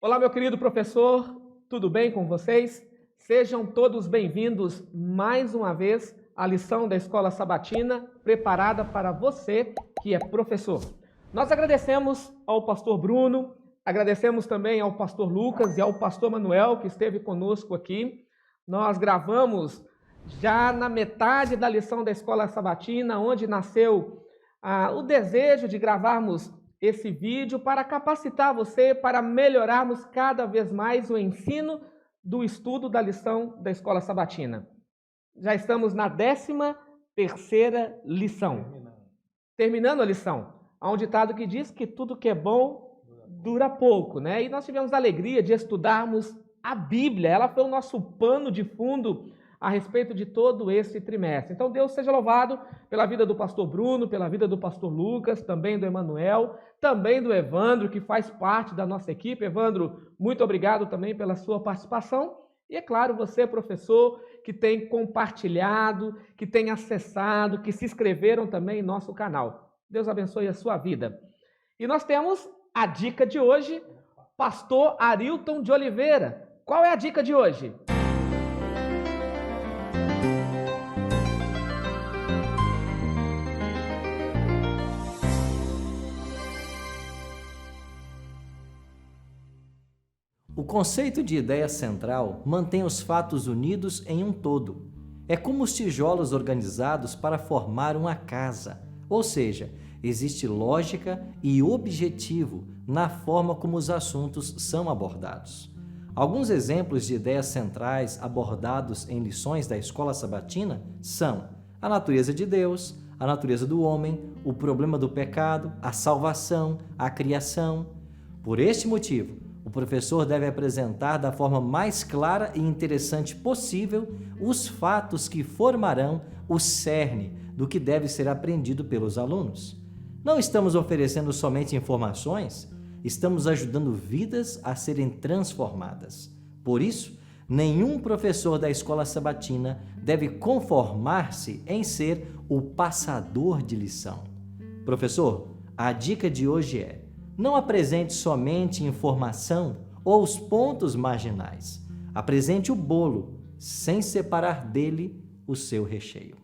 Olá, meu querido professor, tudo bem com vocês? Sejam todos bem-vindos mais uma vez à lição da Escola Sabatina, preparada para você que é professor. Nós agradecemos ao pastor Bruno, agradecemos também ao pastor Lucas e ao pastor Manuel, que esteve conosco aqui. Nós gravamos já na metade da lição da Escola Sabatina, onde nasceu o desejo de gravarmos esse vídeo para capacitar você, para melhorarmos cada vez mais o ensino do estudo da lição da Escola Sabatina. Já estamos na 13ª lição. Terminando a lição. Há um ditado que diz que tudo que é bom dura pouco, né? E nós tivemos a alegria de estudarmos a Bíblia. Ela foi o nosso pano de fundo a respeito de todo esse trimestre. Então, Deus seja louvado pela vida do pastor Bruno, pela vida do pastor Lucas, também do Emanuel, também do Evandro, que faz parte da nossa equipe. Evandro, muito obrigado também pela sua participação. E, é claro, você, professor, que tem compartilhado, que tem acessado, que se inscreveram também em nosso canal. Deus abençoe a sua vida. E nós temos a dica de hoje, pastor Arilton de Oliveira. Qual é a dica de hoje? O conceito de ideia central mantém os fatos unidos em um todo. É como os tijolos organizados para formar uma casa, ou seja, existe lógica e objetivo na forma como os assuntos são abordados. Alguns exemplos de ideias centrais abordados em lições da Escola Sabatina são a natureza de Deus, a natureza do homem, o problema do pecado, a salvação, a criação. Por este motivo, o professor deve apresentar da forma mais clara e interessante possível os fatos que formarão o cerne do que deve ser aprendido pelos alunos. Não estamos oferecendo somente informações, estamos ajudando vidas a serem transformadas. Por isso, nenhum professor da Escola Sabatina deve conformar-se em ser o passador de lição. Professor, a dica de hoje é: não apresente somente informação ou os pontos marginais. Apresente o bolo, sem separar dele o seu recheio.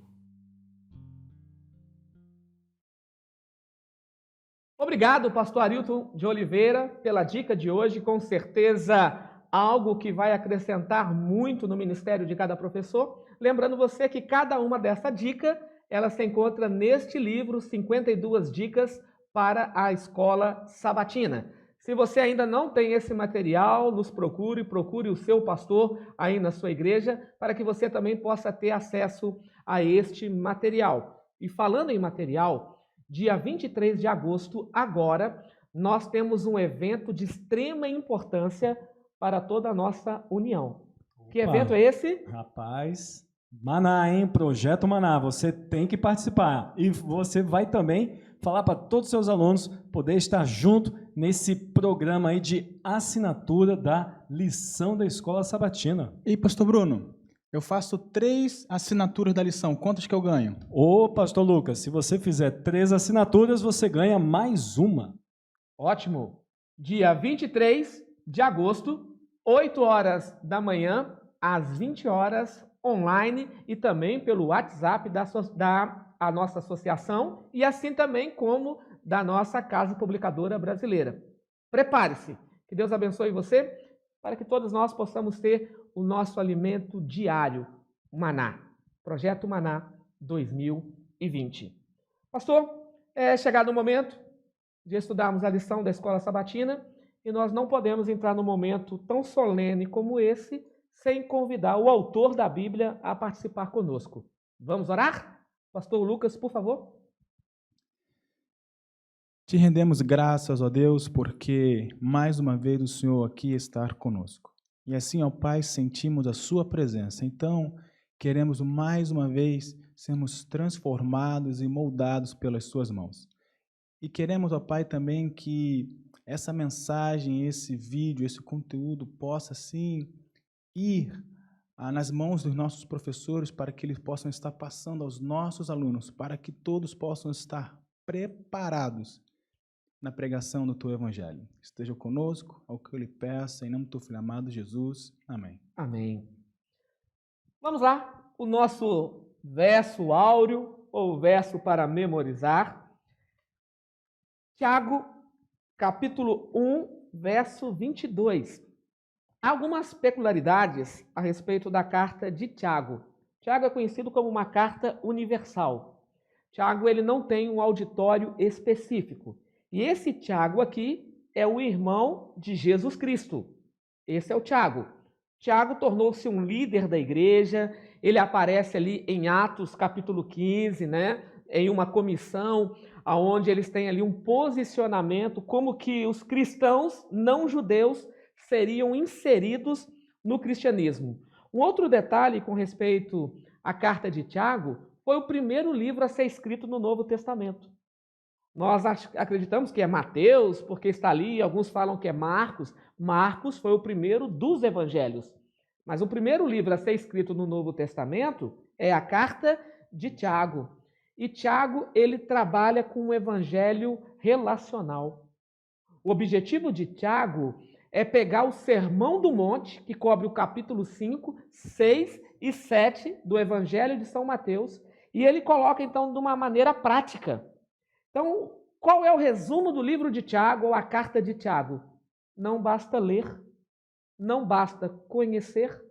Obrigado, pastor Arilton de Oliveira, pela dica de hoje. Com certeza, algo que vai acrescentar muito no ministério de cada professor. Lembrando você que cada uma dessa dica, ela se encontra neste livro, 52 dicas para a Escola Sabatina. Se você ainda não tem esse material, nos procure o seu pastor aí na sua igreja, para que você também possa ter acesso a este material. E falando em material, dia 23 de agosto, agora, nós temos um evento de extrema importância para toda a nossa união. Opa, que evento é esse? Rapaz, Maná, hein? Projeto Maná, você tem que participar. E você vai também falar para todos os seus alunos poder estar junto nesse programa aí de assinatura da lição da Escola Sabatina. E pastor Bruno, eu faço 3 assinaturas da lição, quantas que eu ganho? Ô, pastor Lucas, se você fizer 3 assinaturas, você ganha mais uma. Ótimo! Dia 23 de agosto, 8 horas da manhã, às 20 horas, online e também pelo WhatsApp da nossa associação e assim também como da nossa Casa Publicadora Brasileira. Prepare-se, que Deus abençoe você, para que todos nós possamos ter o nosso alimento diário, o Maná, Projeto Maná 2020. Pastor, é chegado o momento de estudarmos a lição da Escola Sabatina e nós não podemos entrar num momento tão solene como esse sem convidar o autor da Bíblia a participar conosco. Vamos orar? Pastor Lucas, por favor. Te rendemos graças, ó Deus, porque mais uma vez o Senhor aqui está conosco. E assim, ó Pai, sentimos a sua presença. Então, queremos mais uma vez sermos transformados e moldados pelas suas mãos. E queremos, ó Pai, também que essa mensagem, esse vídeo, esse conteúdo possa, sim, ir nas mãos dos nossos professores para que eles possam estar passando aos nossos alunos, para que todos possam estar preparados na pregação do teu evangelho. Esteja conosco, ao que eu lhe peço, em nome do teu filho amado Jesus. Amém. Amém. Vamos lá, o nosso verso áureo, ou verso para memorizar. Tiago, capítulo 1, verso 22. Há algumas peculiaridades a respeito da carta de Tiago. Tiago é conhecido como uma carta universal. Tiago, ele não tem um auditório específico. E esse Tiago aqui é o irmão de Jesus Cristo. Esse é o Tiago. Tiago tornou-se um líder da igreja, ele aparece ali em Atos capítulo 15, né? Em uma comissão, onde eles têm ali um posicionamento como que os cristãos não judeus seriam inseridos no cristianismo. Um outro detalhe com respeito à carta de Tiago foi o primeiro livro a ser escrito no Novo Testamento. Nós acreditamos que é Mateus, porque está ali, alguns falam que é Marcos. Marcos foi o primeiro dos evangelhos. Mas o primeiro livro a ser escrito no Novo Testamento é a carta de Tiago. E Tiago, ele trabalha com o evangelho relacional. O objetivo de Tiago é pegar o Sermão do Monte, que cobre o capítulo 5, 6 e 7 do Evangelho de São Mateus, e ele coloca, então, de uma maneira prática. Então, qual é o resumo do livro de Tiago ou a carta de Tiago? Não basta ler, não basta conhecer,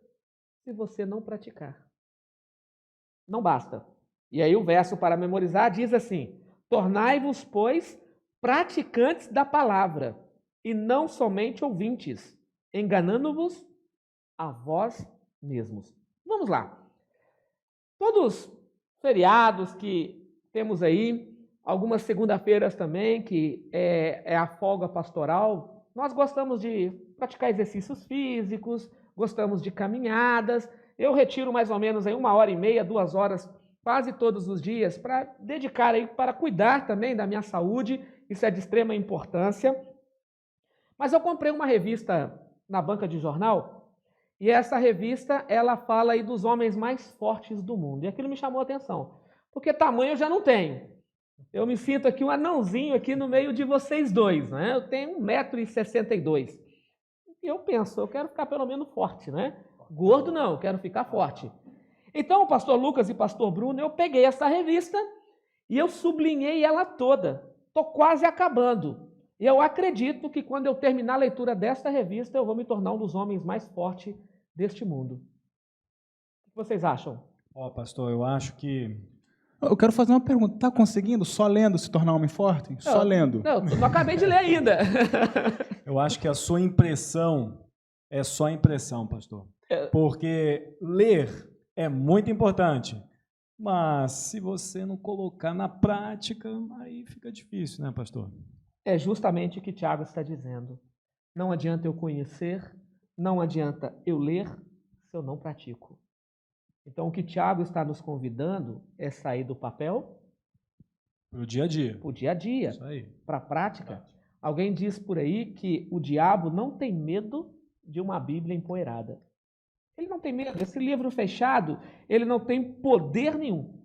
se você não praticar. Não basta. E aí o verso para memorizar diz assim: tornai-vos, pois, praticantes da palavra, e não somente ouvintes, enganando-vos a vós mesmos. Vamos lá. Todos os feriados que temos aí, algumas segunda-feiras também, que é a folga pastoral, nós gostamos de praticar exercícios físicos, gostamos de caminhadas. Eu retiro mais ou menos aí 1h30, 2 horas, quase todos os dias, para dedicar aí, para cuidar também da minha saúde. Isso é de extrema importância. Mas eu comprei uma revista na banca de jornal, e essa revista, ela fala aí dos homens mais fortes do mundo. E aquilo me chamou a atenção, porque tamanho eu já não tenho. Eu me sinto aqui um anãozinho aqui no meio de vocês dois, né? Eu tenho 1,62 m. E eu penso, eu quero ficar pelo menos forte, né? Gordo não, eu quero ficar forte. Então, o pastor Lucas e o pastor Bruno, eu peguei essa revista e eu sublinhei ela toda. Estou quase acabando. E eu acredito que quando eu terminar a leitura desta revista, eu vou me tornar um dos homens mais fortes deste mundo. O que vocês acham? Pastor, eu acho que... Eu quero fazer uma pergunta. Está conseguindo, só lendo, se tornar um homem forte? Só lendo. Não, eu não acabei de ler ainda. Eu acho que a sua impressão é só impressão, pastor. Porque ler é muito importante. Mas se você não colocar na prática, aí fica difícil, né, pastor? É justamente o que Tiago está dizendo. Não adianta eu conhecer, não adianta eu ler, se eu não pratico. Então, o que Tiago está nos convidando é sair do papel para o dia a dia. Para o dia a dia, para a prática. Alguém diz por aí que o diabo não tem medo de uma Bíblia empoeirada. Ele não tem medo. Esse livro fechado, ele não tem poder nenhum.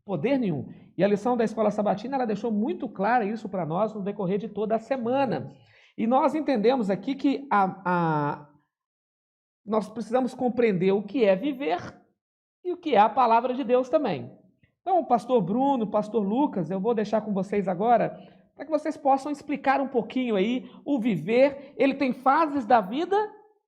Poder nenhum. E a lição da Escola Sabatina, ela deixou muito claro isso para nós no decorrer de toda a semana. E nós entendemos aqui que nós precisamos compreender o que é viver e o que é a palavra de Deus também. Então, o pastor Bruno, o pastor Lucas, eu vou deixar com vocês agora, para que vocês possam explicar um pouquinho aí o viver. Ele tem fases da vida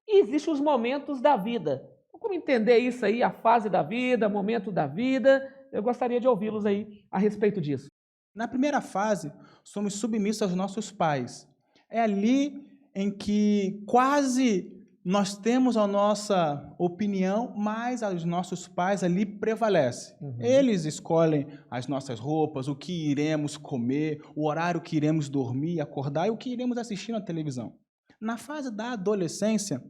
e existem os momentos da vida. Então, como entender isso aí, a fase da vida, o momento da vida? Eu gostaria de ouvi-los aí a respeito disso. Na primeira fase, somos submissos aos nossos pais. É ali em que quase nós temos a nossa opinião, mas os nossos pais ali prevalecem. Eles escolhem as nossas roupas, o que iremos comer, o horário que iremos dormir, acordar e o que iremos assistir na televisão. Na fase da adolescência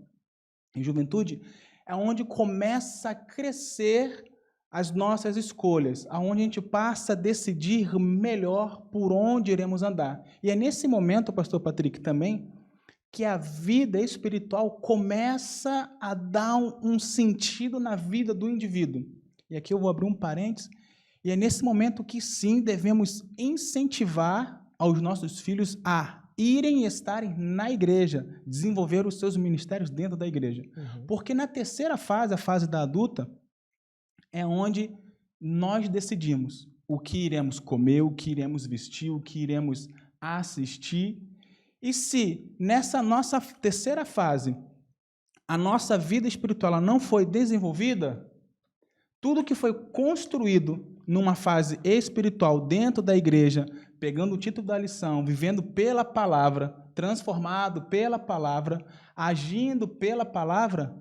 e juventude, é onde começa a crescer as nossas escolhas, aonde a gente passa a decidir melhor por onde iremos andar. E é nesse momento, pastor Patrick, também, que a vida espiritual começa a dar um sentido na vida do indivíduo. E aqui eu vou abrir um parênteses, e é nesse momento que sim, devemos incentivar aos nossos filhos a irem e estarem na igreja, desenvolver os seus ministérios dentro da igreja. Porque na terceira fase, a fase da adulta, é onde nós decidimos o que iremos comer, o que iremos vestir, o que iremos assistir. E se nessa nossa terceira fase a nossa vida espiritual não foi desenvolvida, tudo que foi construído numa fase espiritual dentro da igreja, pegando o título da lição, vivendo pela palavra, transformado pela palavra, agindo pela palavra,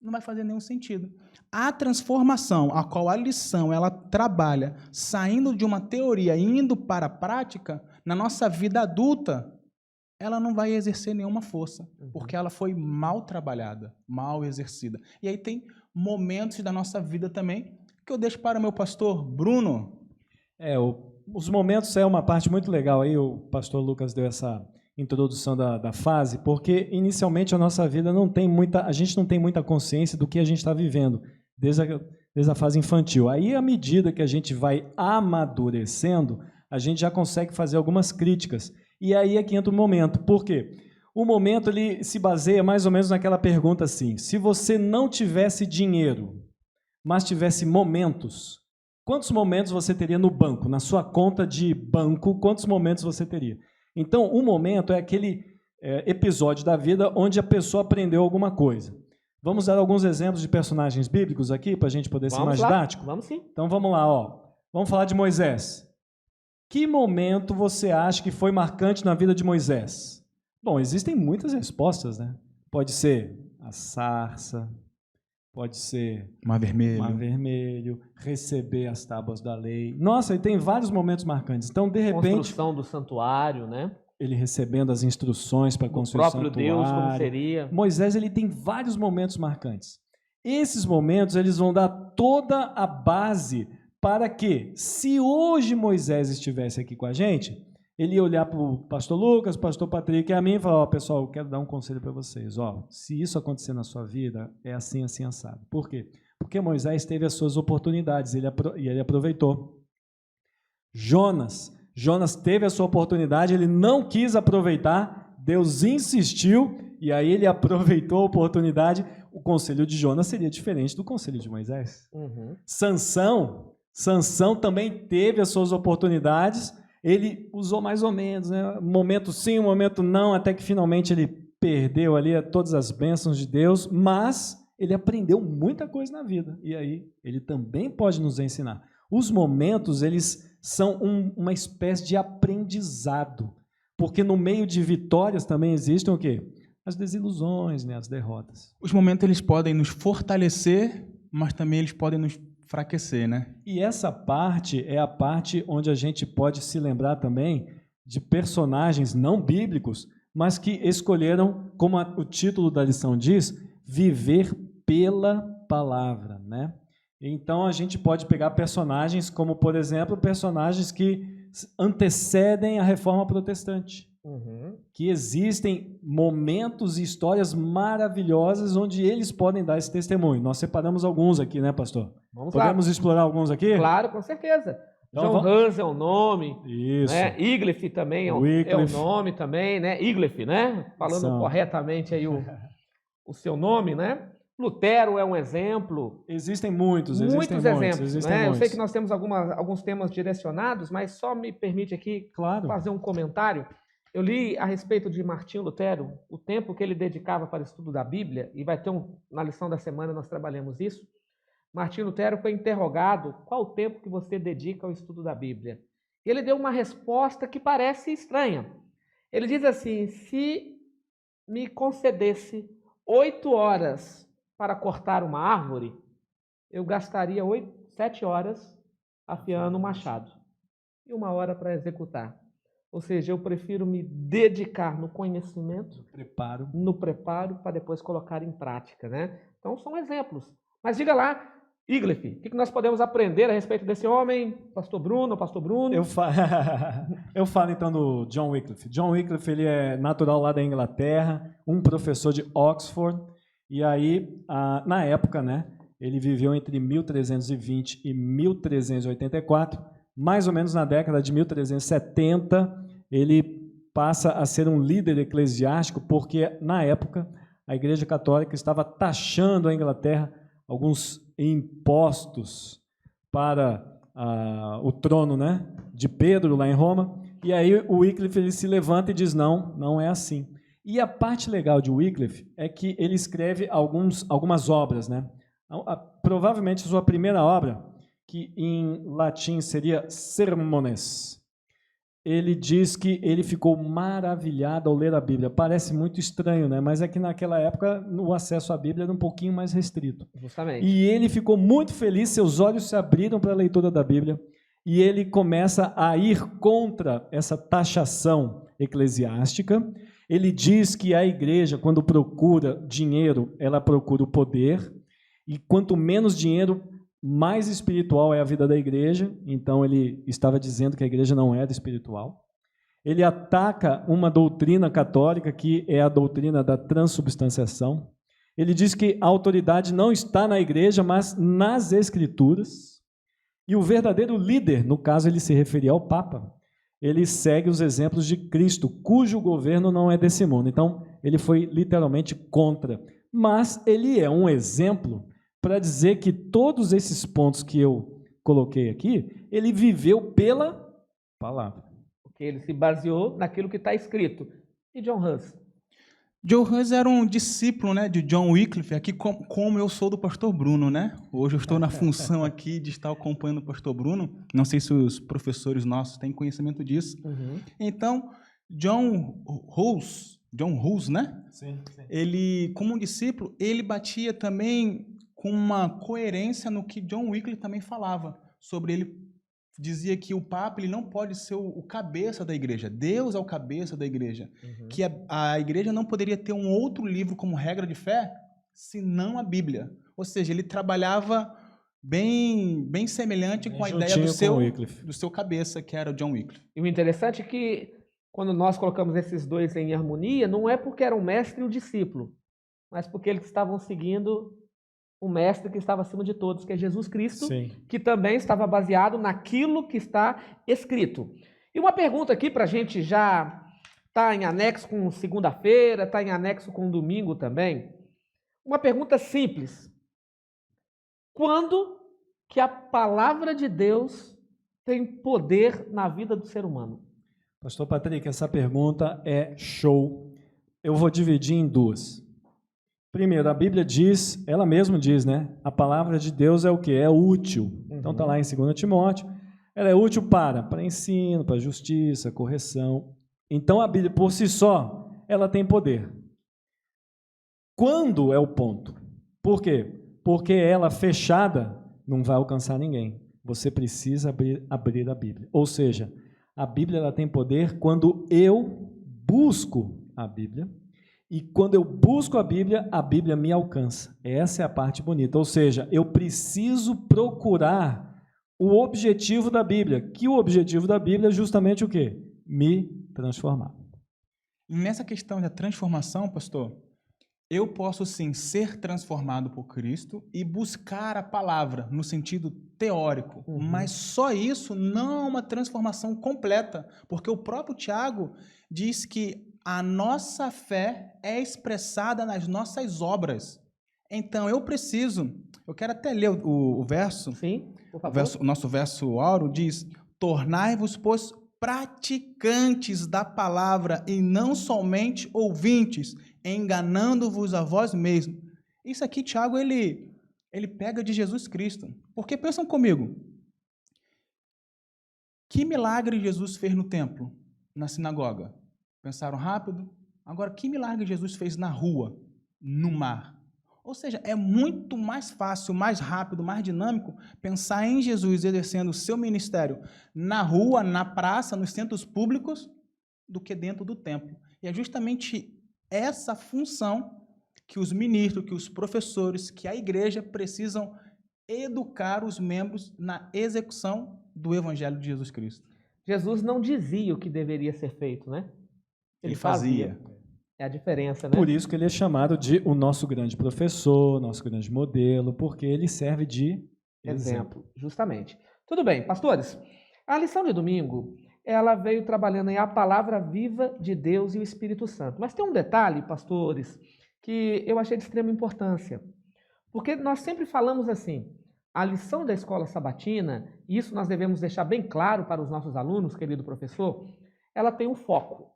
não vai fazer nenhum sentido. A transformação a qual a lição ela trabalha, saindo de uma teoria e indo para a prática, na nossa vida adulta, ela não vai exercer nenhuma força, porque ela foi mal trabalhada, mal exercida. E aí tem momentos da nossa vida também que eu deixo para o meu pastor Bruno. Os momentos é uma parte muito legal aí, o pastor Lucas deu essa introdução da fase, porque inicialmente a nossa vida a gente não tem muita consciência do que a gente está vivendo, desde a fase infantil. Aí, à medida que a gente vai amadurecendo, a gente já consegue fazer algumas críticas. E aí é que entra o momento. Por quê? O momento ele se baseia mais ou menos naquela pergunta assim: se você não tivesse dinheiro, mas tivesse momentos, quantos momentos você teria no banco? Na sua conta de banco, quantos momentos você teria? Então, o momento é aquele episódio da vida onde a pessoa aprendeu alguma coisa. Vamos dar alguns exemplos de personagens bíblicos aqui, para a gente poder ser mais didático? Vamos sim. Então, vamos lá. Vamos falar de Moisés. Que momento você acha que foi marcante na vida de Moisés? Bom, existem muitas respostas, né? Pode ser a sarça, pode ser Mar Mar Vermelho, receber as tábuas da lei. Nossa, ele tem vários momentos marcantes. Então, de repente... Construção do santuário, né? Ele recebendo as instruções para construir o santuário. O próprio Deus, como seria. Moisés, ele tem vários momentos marcantes. Esses momentos, eles vão dar toda a base para que, se hoje Moisés estivesse aqui com a gente, ele ia olhar para o pastor Lucas, pastor Patrick e a mim e falar: pessoal, eu quero dar um conselho para vocês. Se isso acontecer na sua vida, é assim, assim, assado. Por quê? Porque Moisés teve as suas oportunidades e ele aproveitou. Jonas teve a sua oportunidade, ele não quis aproveitar, Deus insistiu e aí ele aproveitou a oportunidade. O conselho de Jonas seria diferente do conselho de Moisés. Sansão também teve as suas oportunidades, ele usou mais ou menos, né? Momento sim, momento não, até que finalmente ele perdeu ali todas as bênçãos de Deus, mas ele aprendeu muita coisa na vida, e aí ele também pode nos ensinar. Os momentos, eles são uma espécie de aprendizado, porque no meio de vitórias também existem o quê? As desilusões, né? As derrotas. Os momentos eles podem nos fortalecer, mas também eles podem nos enfraquecer, né? E essa parte é a parte onde a gente pode se lembrar também de personagens não bíblicos, mas que escolheram, como o título da lição diz, viver pela palavra, né? Então a gente pode pegar personagens como, por exemplo, personagens que antecedem a Reforma Protestante. Que existem momentos e histórias maravilhosas onde eles podem dar esse testemunho. Nós separamos alguns aqui, né, pastor? Podemos explorar alguns aqui? Claro, com certeza. Então, John Hus é o nome. Isso. Né? Wycliffe também é o nome também, né? Wycliffe, né? Falando corretamente aí o seu nome, né? Lutero é um exemplo. Existem muitos exemplos. Né? Eu sei que nós temos alguns temas direcionados, mas só me permite aqui fazer um comentário. Eu li a respeito de Martinho Lutero, o tempo que ele dedicava para o estudo da Bíblia, e vai ter na lição da semana nós trabalhamos isso. Martinho Lutero foi interrogado: qual o tempo que você dedica ao estudo da Bíblia? E ele deu uma resposta que parece estranha. Ele diz assim: se me concedesse 8 horas para cortar uma árvore, eu gastaria 7 horas afiando o machado e 1 hora para executar. Ou seja, eu prefiro me dedicar no conhecimento, no preparo, para depois colocar em prática, né? Então, são exemplos. Mas diga lá, Wycliffe, o que nós podemos aprender a respeito desse homem, pastor Bruno? Eu falo então do John Wycliffe. John Wycliffe, ele é natural lá da Inglaterra, um professor de Oxford, e aí, na época, né, ele viveu entre 1320 e 1384, mais ou menos na década de 1370, ele passa a ser um líder eclesiástico, porque na época a Igreja Católica estava taxando a Inglaterra alguns impostos para o trono, né, de Pedro lá em Roma. E aí o Wycliffe ele se levanta e diz, não, não é assim. E a parte legal de Wycliffe é que ele escreve algumas obras, né? Provavelmente a sua primeira obra, que em latim seria Sermones, ele diz que ele ficou maravilhado ao ler a Bíblia. Parece muito estranho, né? Mas é que naquela época o acesso à Bíblia era um pouquinho mais restrito. Justamente. E ele ficou muito feliz, seus olhos se abriram para a leitura da Bíblia, e ele começa a ir contra essa taxação eclesiástica. Ele diz que a igreja, quando procura dinheiro, ela procura o poder, e quanto menos dinheiro, mais espiritual é a vida da igreja. Então ele estava dizendo que a igreja não era espiritual. Ele ataca uma doutrina católica, que é a doutrina da transubstanciação. Ele diz que a autoridade não está na igreja, mas nas escrituras. E o verdadeiro líder, no caso ele se referia ao Papa, ele segue os exemplos de Cristo, cujo governo não é desse mundo. Então, ele foi literalmente contra. Mas ele é um exemplo para dizer que todos esses pontos que eu coloquei aqui, ele viveu pela palavra. Porque ele se baseou naquilo que está escrito. E John Hus? John Hus era um discípulo, né, de John Wycliffe, aqui como eu sou do pastor Bruno, né? Hoje eu estou na função aqui de estar acompanhando o pastor Bruno. Não sei se os professores nossos têm conhecimento disso. Uhum. Então, John Hus, né? Sim. Ele, como um discípulo, ele batia também com uma coerência no que John Wycliffe também falava sobre ele. Dizia que o Papa ele não pode ser o cabeça da igreja. Deus é o cabeça da igreja. Uhum. Que a igreja não poderia ter um outro livro como regra de fé, senão a Bíblia. Ou seja, ele trabalhava bem semelhante com a ideia do seu cabeça, que era o John Wycliffe. E o interessante é que, quando nós colocamos esses dois em harmonia, não é porque era o mestre e o discípulo, mas porque eles estavam seguindo o mestre que estava acima de todos, que é Jesus Cristo, Sim. que também estava baseado naquilo que está escrito. E uma pergunta aqui para a gente já está em anexo com segunda-feira, está em anexo com domingo também. Uma pergunta simples. Quando que a palavra de Deus tem poder na vida do ser humano? Pastor Patrick, essa pergunta é show. Eu vou dividir em duas. Primeiro, a Bíblia diz, ela mesma diz, né? A palavra de Deus é o quê? É útil. Então está lá em 2 Timóteo. Ela é útil para ensino, para justiça, correção. Então a Bíblia, por si só, ela tem poder. Quando é o ponto? Por quê? Porque ela fechada não vai alcançar ninguém. Você precisa abrir a Bíblia. Ou seja, a Bíblia ela tem poder quando eu busco a Bíblia. E quando eu busco a Bíblia me alcança. Essa é a parte bonita. Ou seja, eu preciso procurar o objetivo da Bíblia. Que o objetivo da Bíblia é justamente o quê? Me transformar. E nessa questão da transformação, pastor, eu posso sim ser transformado por Cristo e buscar a palavra no sentido teórico. Mas só isso não é uma transformação completa. Porque o próprio Tiago diz que a nossa fé é expressada nas nossas obras. Então, eu quero até ler o verso. Sim, por favor. O nosso verso áureo diz, tornai-vos, pois, praticantes da palavra e não somente ouvintes, enganando-vos a vós mesmos. Isso aqui, Tiago, ele pega de Jesus Cristo. Porque pensam comigo, que milagre Jesus fez no templo, na sinagoga? Pensaram rápido? Agora, que milagre Jesus fez na rua, no mar? Ou seja, é muito mais fácil, mais rápido, mais dinâmico pensar em Jesus exercendo o seu ministério na rua, na praça, nos centros públicos, do que dentro do templo. E é justamente essa função que os ministros, que os professores, que a igreja precisam educar os membros na execução do Evangelho de Jesus Cristo. Jesus não dizia o que deveria ser feito, né? Ele fazia. É a diferença, né? Por isso que ele é chamado de o nosso grande professor, nosso grande modelo, porque ele serve de exemplo. Justamente. Tudo bem, pastores. A lição de domingo, ela veio trabalhando aí a palavra viva de Deus e o Espírito Santo. Mas tem um detalhe, pastores, que eu achei de extrema importância. Porque nós sempre falamos assim, a lição da escola sabatina, e isso nós devemos deixar bem claro para os nossos alunos, querido professor, ela tem um foco.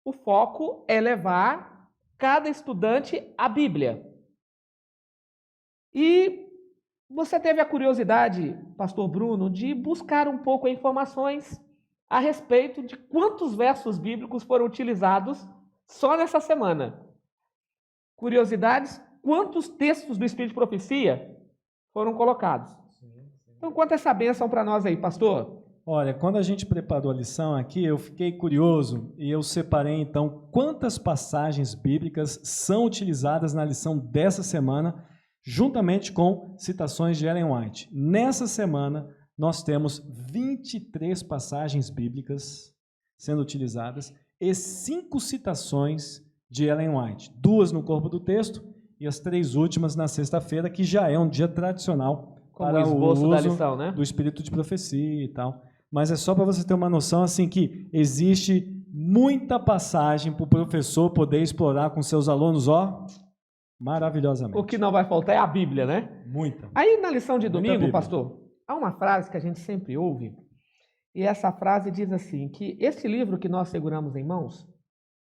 O foco é levar cada estudante à Bíblia. E você teve a curiosidade, pastor Bruno, de buscar um pouco informações a respeito de quantos versos bíblicos foram utilizados só nessa semana. Curiosidades, quantos textos do Espírito de Profecia foram colocados. Então, conta essa bênção para nós aí, pastor. Olha, quando a gente preparou a lição aqui, eu fiquei curioso e eu separei, então, quantas passagens bíblicas são utilizadas na lição dessa semana, juntamente com citações de Ellen White. Nessa semana, nós temos 23 passagens bíblicas sendo utilizadas e 5 citações de Ellen White. 2 no corpo do texto e as 3 últimas na sexta-feira, que já é um dia tradicional Como para o uso da lição, né? do Espírito de Profecia e tal. Mas é só para você ter uma noção assim que existe muita passagem para o professor poder explorar com seus alunos, ó, maravilhosamente. O que não vai faltar é a Bíblia, né? Muita. Aí na lição de Muita domingo, Bíblia. pastor, há uma frase que a gente sempre ouve, e essa frase diz assim, que esse livro que nós seguramos em mãos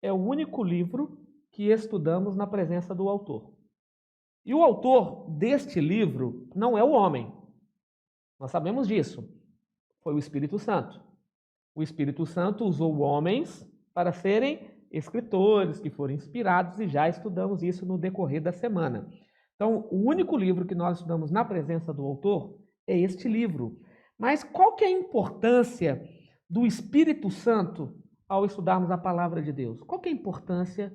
é o único livro que estudamos na presença do autor. E o autor deste livro não é o homem. Nós sabemos disso. Foi o Espírito Santo. O Espírito Santo usou homens para serem escritores que foram inspirados e já estudamos isso no decorrer da semana. Então, o único livro que nós estudamos na presença do autor é este livro. Mas qual que é a importância do Espírito Santo ao estudarmos a palavra de Deus? Qual que é a importância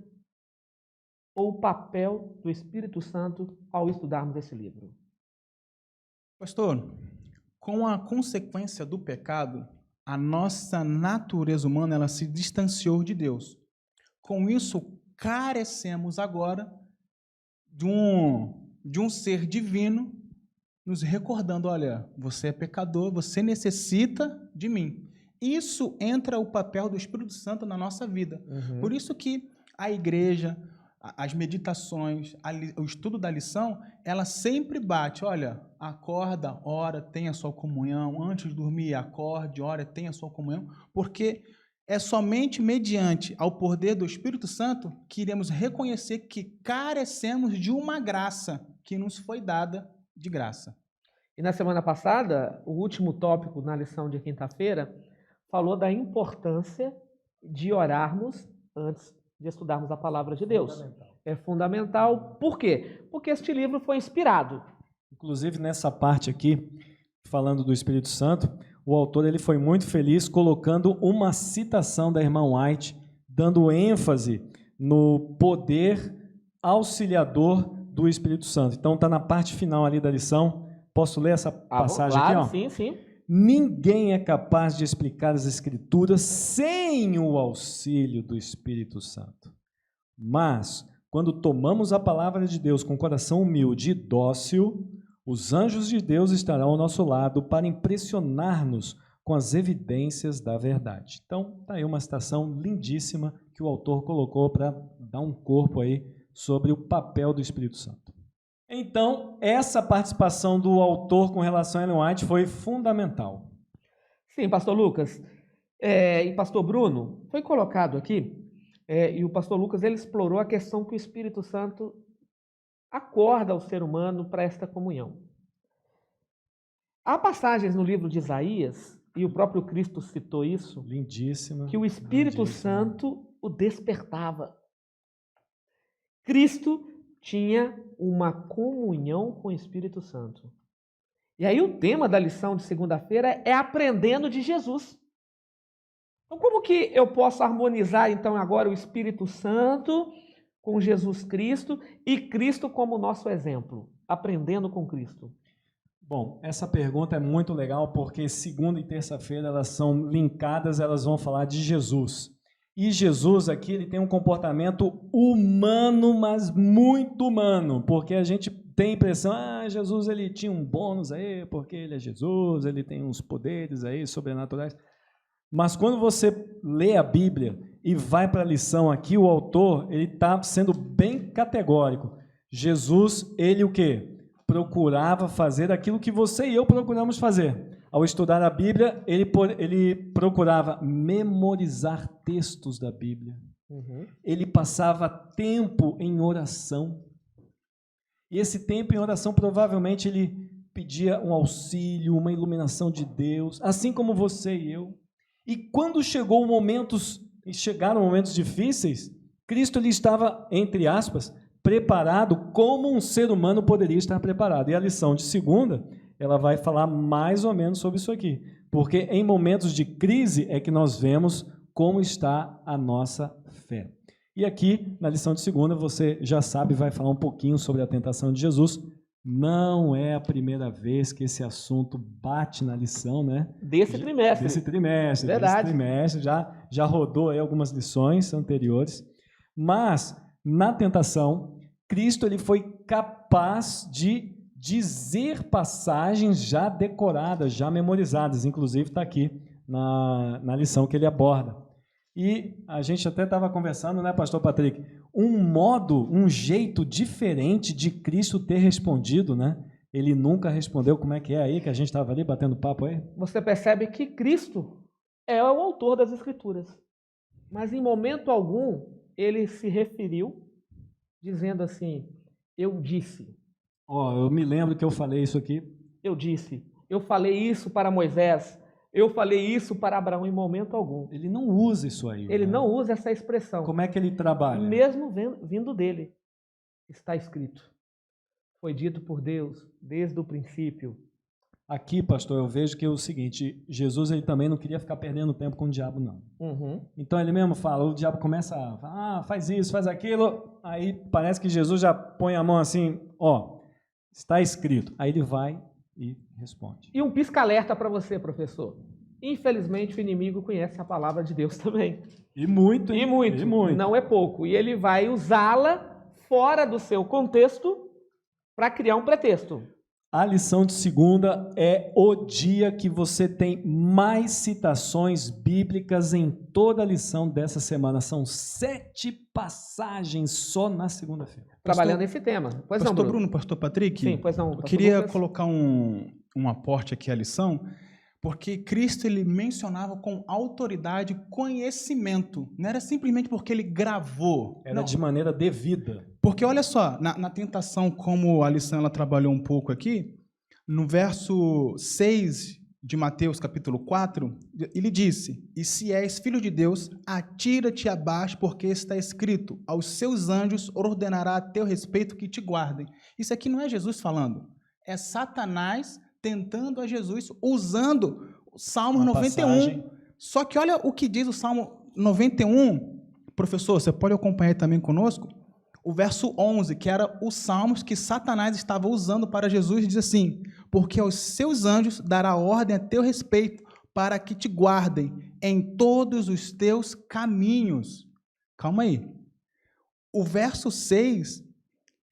ou o papel do Espírito Santo ao estudarmos esse livro? Pastor, com a consequência do pecado, a nossa natureza humana ela se distanciou de Deus. Com isso, carecemos agora de um ser divino nos recordando, olha, você é pecador, você necessita de mim. Isso entra o papel do Espírito Santo na nossa vida. Por isso que a igreja, as meditações, o estudo da lição, ela sempre bate, olha, acorda, ora, tenha sua comunhão, antes de dormir, acorde, ora, tenha sua comunhão, porque é somente mediante ao poder do Espírito Santo que iremos reconhecer que carecemos de uma graça que nos foi dada de graça. E na semana passada, o último tópico na lição de quinta-feira falou da importância de orarmos antes de estudarmos a palavra de Deus. É fundamental. Por quê? Porque este livro foi inspirado. Inclusive, nessa parte aqui, falando do Espírito Santo, o autor ele foi muito feliz colocando uma citação da irmã White, dando ênfase no poder auxiliador do Espírito Santo. Então, está na parte final ali da lição. Posso ler essa passagem claro, aqui? Ó? Sim, sim. Ninguém é capaz de explicar as Escrituras sem o auxílio do Espírito Santo. Mas, quando tomamos a palavra de Deus com coração humilde e dócil, os anjos de Deus estarão ao nosso lado para impressionar-nos com as evidências da verdade. Então, está aí uma citação lindíssima que o autor colocou para dar um corpo aí sobre o papel do Espírito Santo. Então, essa participação do autor com relação a Ellen White foi fundamental. Sim, pastor Lucas. E pastor Bruno, foi colocado aqui, e o pastor Lucas ele explorou a questão que o Espírito Santo acorda o ser humano para esta comunhão. Há passagens no livro de Isaías, e o próprio Cristo citou isso, Lindíssima. que o Espírito Santo o despertava. Cristo tinha uma comunhão com o Espírito Santo. E aí o tema da lição de segunda-feira é aprendendo de Jesus. Então como que eu posso harmonizar então agora o Espírito Santo com Jesus Cristo e Cristo como nosso exemplo? Aprendendo com Cristo. Bom, essa pergunta é muito legal porque segunda e terça-feira elas são linkadas, elas vão falar de Jesus. E Jesus aqui ele tem um comportamento humano, mas muito humano, porque a gente tem a impressão, Jesus ele tinha um bônus aí, porque ele é Jesus, ele tem uns poderes aí sobrenaturais. Mas quando você lê a Bíblia e vai para a lição aqui, o autor ele está sendo bem categórico. Jesus, ele o quê? Procurava fazer aquilo que você e eu procuramos fazer. Ao estudar a Bíblia, ele procurava memorizar textos da Bíblia. Ele passava tempo em oração. E esse tempo em oração, provavelmente, ele pedia um auxílio, uma iluminação de Deus, assim como você e eu. E quando chegaram momentos difíceis, Cristo ele estava, entre aspas, preparado como um ser humano poderia estar preparado. E a lição de segunda, ela vai falar mais ou menos sobre isso aqui. Porque em momentos de crise é que nós vemos como está a nossa fé. E aqui, na lição de segunda, você já sabe, vai falar um pouquinho sobre a tentação de Jesus. Não é a primeira vez que esse assunto bate na lição, né? Desse trimestre. Desse trimestre. Verdade. Desse trimestre, já rodou aí algumas lições anteriores. Mas, na tentação, Cristo ele foi capaz de dizer passagens já decoradas, já memorizadas. Inclusive, está aqui na lição que ele aborda. E a gente até estava conversando, né, pastor Patrick? Um jeito diferente de Cristo ter respondido, né? Ele nunca respondeu. Como é que é aí, que a gente estava ali batendo papo aí? Você percebe que Cristo é o autor das Escrituras. Mas em momento algum, ele se referiu dizendo assim, eu disse. Eu me lembro que eu falei isso aqui. Eu disse. Eu falei isso para Moisés. Eu falei isso para Abraão em momento algum. Ele não usa isso aí. Ele né? não usa essa expressão. Como é que ele trabalha? Mesmo vindo dele, está escrito. Foi dito por Deus desde o princípio. Aqui, pastor, eu vejo que é o seguinte, Jesus ele também não queria ficar perdendo tempo com o diabo, não. Então ele mesmo fala, o diabo começa a falar, faz isso, faz aquilo, aí parece que Jesus já põe a mão assim, está escrito. Aí ele vai e responde. E um pisca-alerta para você, professor. Infelizmente, o inimigo conhece a palavra de Deus também. E muito. E muito. Não é pouco. E ele vai usá-la fora do seu contexto para criar um pretexto. A lição de segunda é o dia que você tem mais citações bíblicas em toda a lição dessa semana. São 7 passagens só na segunda-feira. Trabalhando esse tema. Pois Pastor não, Bruno, pastor Patrick? Sim, pois não. Eu queria colocar um aporte aqui à lição, porque Cristo ele mencionava com autoridade conhecimento. Não era simplesmente porque ele gravou. Era de maneira devida. Porque olha só, na tentação, como a lição ela trabalhou um pouco aqui, no verso 6 de Mateus capítulo 4, ele disse, e se és filho de Deus, atira-te abaixo, porque está escrito, aos seus anjos ordenará a teu respeito que te guardem. Isso aqui não é Jesus falando, é Satanás tentando a Jesus, usando o Salmo 91. Passagem. Só que olha o que diz o Salmo 91, professor, você pode acompanhar também conosco? O verso 11, que era os salmos que Satanás estava usando para Jesus, diz assim, porque aos seus anjos dará ordem a teu respeito, para que te guardem em todos os teus caminhos. Calma aí. O verso 6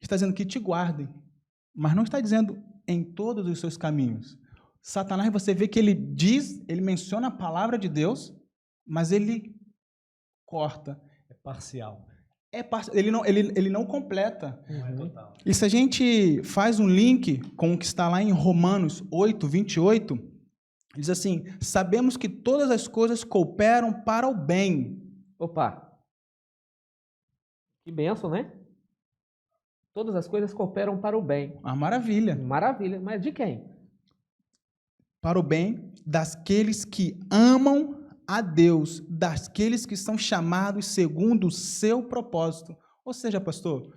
está dizendo que te guardem, mas não está dizendo em todos os seus caminhos. Satanás, você vê que ele menciona a palavra de Deus, mas ele corta. É parcial. Ele não completa. E se a gente faz um link com o que está lá em Romanos 8, 28, diz assim, sabemos que todas as coisas cooperam para o bem. Opa! Que bênção, né? Todas as coisas cooperam para o bem. Uma maravilha. Maravilha. Mas de quem? Para o bem daqueles que amam a Deus, daqueles que são chamados segundo o seu propósito. Ou seja, pastor,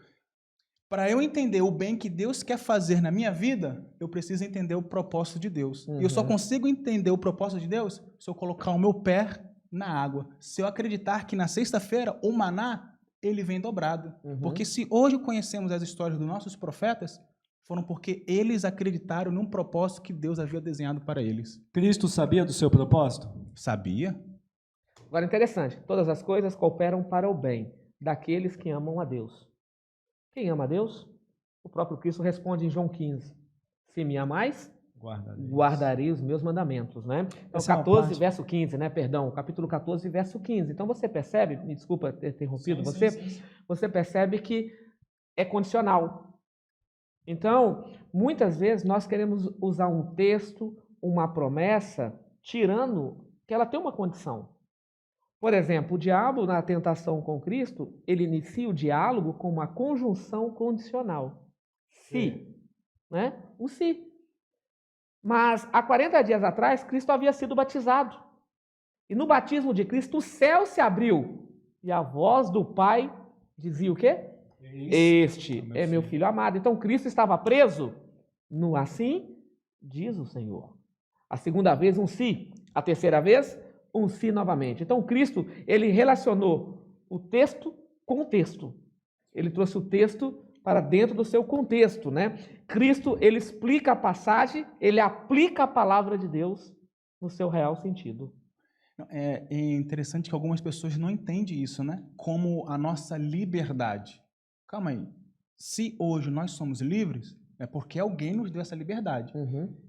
para eu entender o bem que Deus quer fazer na minha vida, eu preciso entender o propósito de Deus. E eu só consigo entender o propósito de Deus se eu colocar o meu pé na água. Se eu acreditar que na sexta-feira o maná, ele vem dobrado. Porque se hoje conhecemos as histórias dos nossos profetas, foram porque eles acreditaram num propósito que Deus havia desenhado para eles. Cristo sabia do seu propósito? Sabia. Agora, interessante. Todas as coisas cooperam para o bem daqueles que amam a Deus. Quem ama a Deus? O próprio Cristo responde em João 15, se me amais, Guardarei. guardarei os meus mandamentos, né? Então, Essa é uma 14, parte- verso 15, né? Perdão, capítulo 14, verso 15. Então, você percebe, me desculpa ter interrompido você, você percebe que é condicional. Então, muitas vezes nós queremos usar um texto, uma promessa, tirando que ela tem uma condição. Por exemplo, o diabo na tentação com Cristo, ele inicia o diálogo com uma conjunção condicional. Se, né? O se. Mas há 40 dias atrás, Cristo havia sido batizado. E no batismo de Cristo, o céu se abriu. E a voz do Pai dizia o quê? Este é meu filho amado. Então, Cristo estava preso no assim, diz o Senhor. A segunda vez, um si. A terceira vez, um si novamente. Então, Cristo, ele relacionou o texto com o texto. Ele trouxe o texto para dentro do seu contexto, né? Cristo, ele explica a passagem, ele aplica a palavra de Deus no seu real sentido. É interessante que algumas pessoas não entendem isso, né? Como a nossa liberdade. Calma aí. Se hoje nós somos livres, é porque alguém nos deu essa liberdade.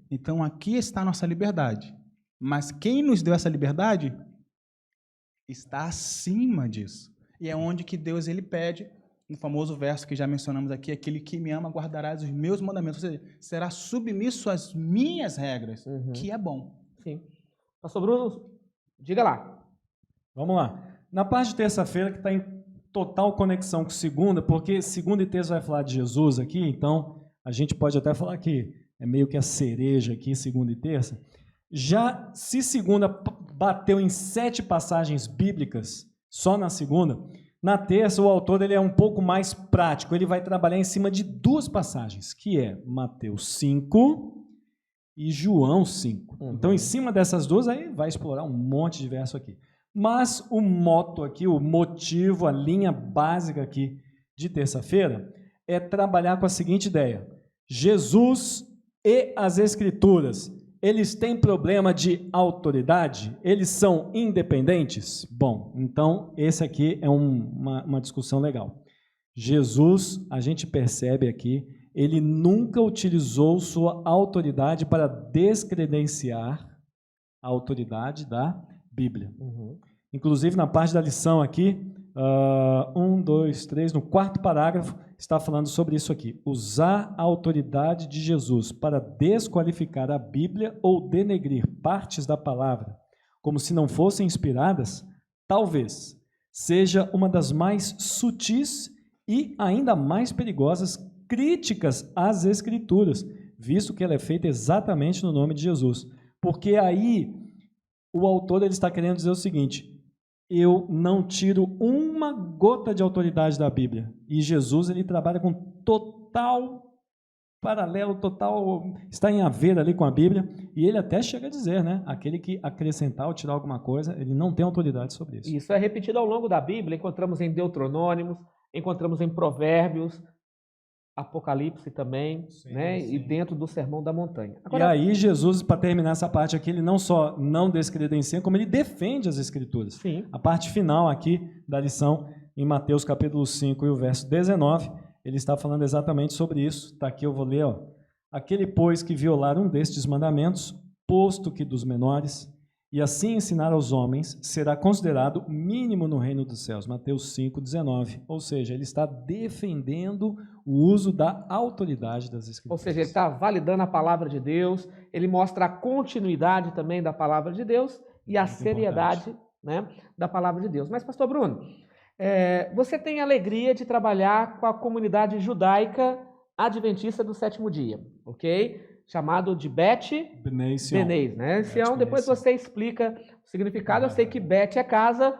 Então aqui está a nossa liberdade. Mas quem nos deu essa liberdade está acima disso. E é onde que Deus ele pede, no famoso verso que já mencionamos aqui, aquele que me ama guardará os meus mandamentos, ou seja, será submisso às minhas regras, que é bom. Sim. Pastor Bruno, diga lá. Vamos lá. Na parte de terça-feira, que está em total conexão com segunda, porque segunda e terça vai falar de Jesus aqui, então a gente pode até falar que é meio que a cereja aqui, segunda e terça. Já se segunda bateu em 7 passagens bíblicas, só na segunda, na terça o autor ele é um pouco mais prático, ele vai trabalhar em cima de 2 passagens, que é Mateus 5 e João 5. Então, em cima dessas 2, aí vai explorar um monte de verso aqui. Mas o moto aqui, o motivo, a linha básica aqui de terça-feira é trabalhar com a seguinte ideia: Jesus e as Escrituras, eles têm problema de autoridade? Eles são independentes? Bom, então esse aqui é uma discussão legal. Jesus, a gente percebe aqui, ele nunca utilizou sua autoridade para descredenciar a autoridade da Bíblia. Inclusive, na parte da lição aqui, 1, 2, 3, no 4º parágrafo, está falando sobre isso aqui. Usar a autoridade de Jesus para desqualificar a Bíblia ou denegrir partes da palavra, como se não fossem inspiradas, talvez seja uma das mais sutis e ainda mais perigosas críticas às Escrituras, visto que ela é feita exatamente no nome de Jesus. Porque aí o autor ele está querendo dizer o seguinte: eu não tiro uma gota de autoridade da Bíblia. E Jesus ele trabalha com total paralelo, total, está em haver ali com a Bíblia, e ele até chega a dizer, né, aquele que acrescentar ou tirar alguma coisa, ele não tem autoridade sobre isso. Isso é repetido ao longo da Bíblia, encontramos em Deuteronômios, encontramos em Provérbios, Apocalipse também, sim, né? Sim. E dentro do Sermão da Montanha. Agora, e aí Jesus, para terminar essa parte aqui, ele não só não descredencia, como ele defende as Escrituras. Sim. A parte final aqui da lição, em Mateus capítulo 5 e o verso 19, ele está falando exatamente sobre isso. Está aqui, eu vou ler. Ó. Aquele, pois, que violar um destes mandamentos, posto que dos menores, e assim ensinar aos homens, será considerado mínimo no reino dos céus. Mateus 5, 19. Ou seja, ele está defendendo o uso da autoridade das Escrituras. Ou seja, ele está validando a palavra de Deus, ele mostra a continuidade também da palavra de Deus e a seriedade, né, da palavra de Deus. Mas, pastor Bruno, você tem a alegria de trabalhar com a comunidade judaica adventista do 7º dia, ok? Chamado de Bnei Sion. Né? Sião, depois você explica o significado. Eu sei que Bet é casa,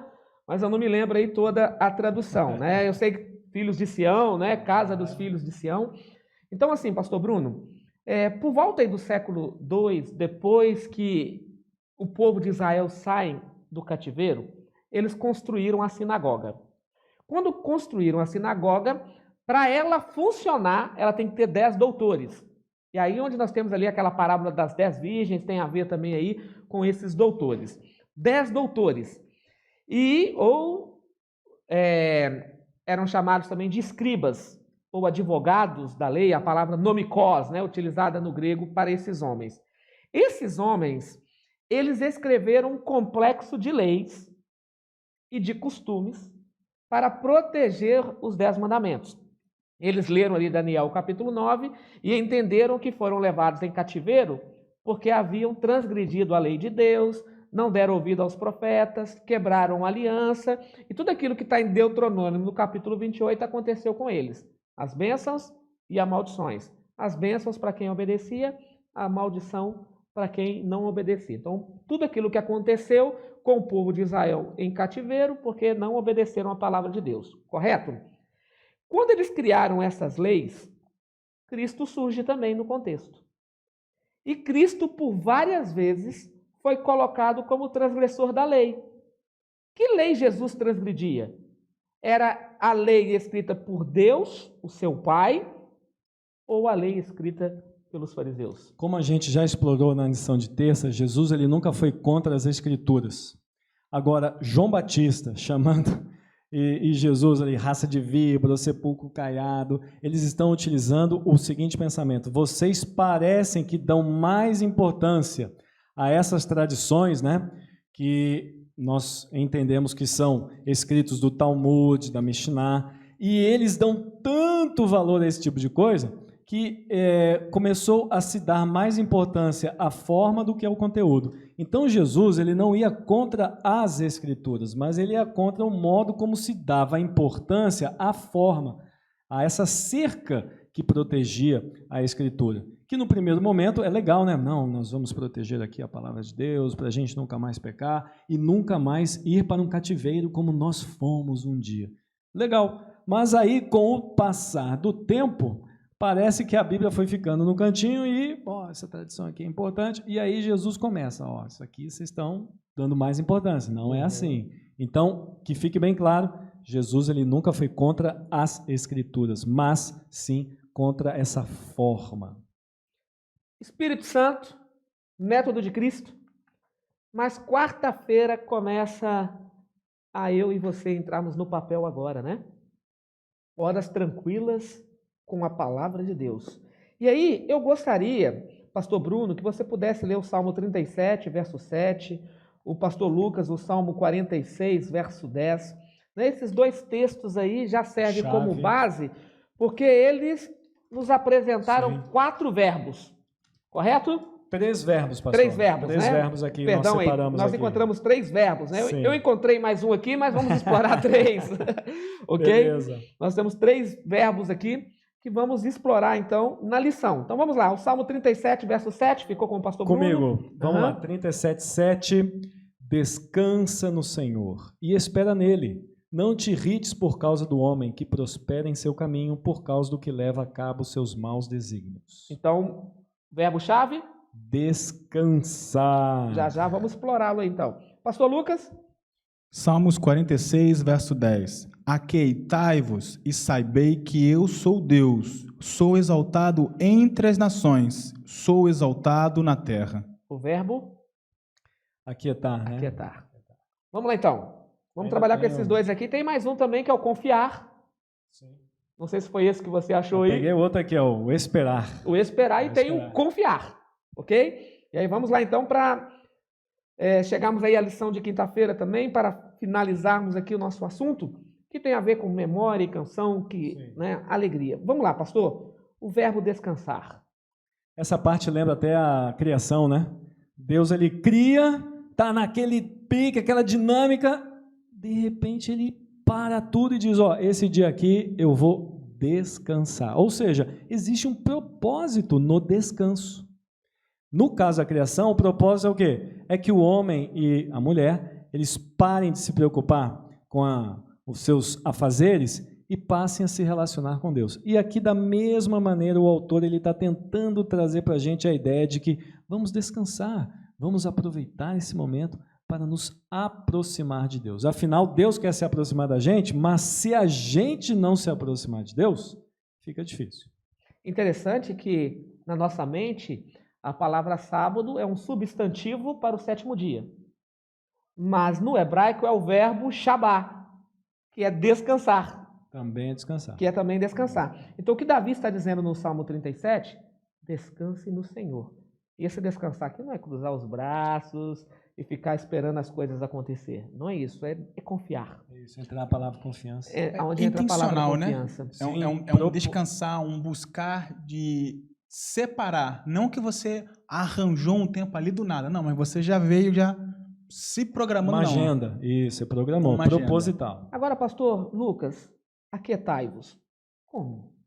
mas eu não me lembro aí toda a tradução, né? Eu sei que filhos de Sião, né? Casa dos filhos de Sião. Então, assim, pastor Bruno, por volta aí do século II, depois que o povo de Israel sai do cativeiro, eles construíram a sinagoga. Quando construíram a sinagoga, para ela funcionar, ela tem que ter 10 doutores. E aí onde nós temos ali aquela parábola das 10 virgens, tem a ver também aí com esses doutores. 10 doutores. Eram chamados também de escribas. ou advogados da lei, a palavra nomikos, né, utilizada no grego para esses homens. Esses homens, eles escreveram um complexo de leis e de costumes para proteger os 10 mandamentos. Eles leram ali Daniel capítulo 9 e entenderam que foram levados em cativeiro porque haviam transgredido a lei de Deus, não deram ouvido aos profetas, quebraram a aliança, e tudo aquilo que está em Deuteronômio, no capítulo 28, aconteceu com eles. As bênçãos e as maldições. As bênçãos para quem obedecia, a maldição para quem não obedecia. Então, tudo aquilo que aconteceu com o povo de Israel em cativeiro, porque não obedeceram a palavra de Deus, correto? Quando eles criaram essas leis, Cristo surge também no contexto. E Cristo, por várias vezes, foi colocado como transgressor da lei. Que lei Jesus transgredia? Era a lei escrita por Deus, o seu Pai, ou a lei escrita pelos fariseus? Como a gente já explorou na lição de terça, Jesus ele nunca foi contra as Escrituras. Agora, João Batista, chamando e Jesus ali, raça de víbora, sepulcro caiado, eles estão utilizando o seguinte pensamento: vocês parecem que dão mais importância a essas tradições, né, que nós entendemos que são escritos do Talmud, da Mishnah, e eles dão tanto valor a esse tipo de coisa que começou a se dar mais importância à forma do que ao conteúdo. Então Jesus ele não ia contra as Escrituras, mas ele ia contra o modo como se dava importância à forma, a essa cerca que protegia a Escritura. Que no primeiro momento é legal, né? Não, nós vamos proteger aqui a palavra de Deus para a gente nunca mais pecar e nunca mais ir para um cativeiro como nós fomos um dia. Legal, mas aí com o passar do tempo, parece que a Bíblia foi ficando no cantinho e, essa tradição aqui é importante, e aí Jesus começa, isso aqui vocês estão dando mais importância, não é assim. Então, que fique bem claro, Jesus ele nunca foi contra as Escrituras, mas sim contra essa forma. Espírito Santo, método de Cristo, mas quarta-feira começa a eu e você entrarmos no papel agora, né? Horas tranquilas com a palavra de Deus. E aí, eu gostaria, pastor Bruno, que você pudesse ler o Salmo 37, verso 7, o pastor Lucas, o Salmo 46, verso 10. Esses dois textos aí já servem como base, porque eles nos apresentaram 4 verbos, correto? 3 verbos, pastor. 3 verbos, 3 né? verbos aqui, Perdão, nós separamos nós aqui. encontramos 3 verbos, né? Sim. Eu encontrei mais um aqui, mas vamos explorar 3, ok? Beleza. Nós temos 3 verbos aqui que vamos explorar, então, na lição. Então, vamos lá. O Salmo 37, verso 7, ficou com o pastor Bruno? Comigo. Vamos lá. 37, 7. Descansa no Senhor e espera nele. Não te irrites por causa do homem que prospera em seu caminho, por causa do que leva a cabo seus maus desígnios. Então, verbo-chave? Descansar. Já vamos explorá-lo aí, então. Pastor Lucas? Salmos 46, verso 10. Aqueitai-vos e saibei que eu sou Deus, sou exaltado entre as nações, sou exaltado na terra. O verbo? Aquietar, né? Aquietar. Vamos lá, então. Vamos trabalhar com esses 2 aqui. Tem mais um também, que é o confiar. Sim. Não sei se foi esse que você achou aí. Peguei outro aqui, o esperar. O esperar e tem o confiar, ok? E aí vamos lá, então, para chegarmos aí à lição de quinta-feira também, para finalizarmos aqui o nosso assunto, que tem a ver com memória e canção, né, alegria. Vamos lá, pastor. O verbo descansar. Essa parte lembra até a criação, né? Deus, ele cria, tá naquele pique, aquela dinâmica, de repente ele para tudo e diz, esse dia aqui eu vou descansar. Ou seja, existe um propósito no descanso. No caso da criação, o propósito é o quê? É que o homem e a mulher, eles parem de se preocupar com os seus afazeres e passem a se relacionar com Deus. E aqui, da mesma maneira, o autor está tentando trazer para a gente a ideia de que vamos descansar, vamos aproveitar esse momento para nos aproximar de Deus. Afinal, Deus quer se aproximar da gente, mas se a gente não se aproximar de Deus, fica difícil. Interessante que, na nossa mente, a palavra sábado é um substantivo para o 7º dia. Mas no hebraico é o verbo shabá, que é descansar. Também é descansar. que é também descansar. Então, o que Davi está dizendo no Salmo 37? Descanse no Senhor. E esse descansar aqui não é cruzar os braços e ficar esperando as coisas acontecer. Não é isso, é confiar. Isso, entrar a palavra confiança. É onde entra a palavra intencional, confiança. né? Sim, É um descansar, um buscar de separar. Não que você arranjou um tempo ali do nada, não, mas você já veio já se programando. Uma não. agenda. Isso, você programou. Uma agenda. Proposital. Agora, pastor Lucas, aquietai-vos. Como?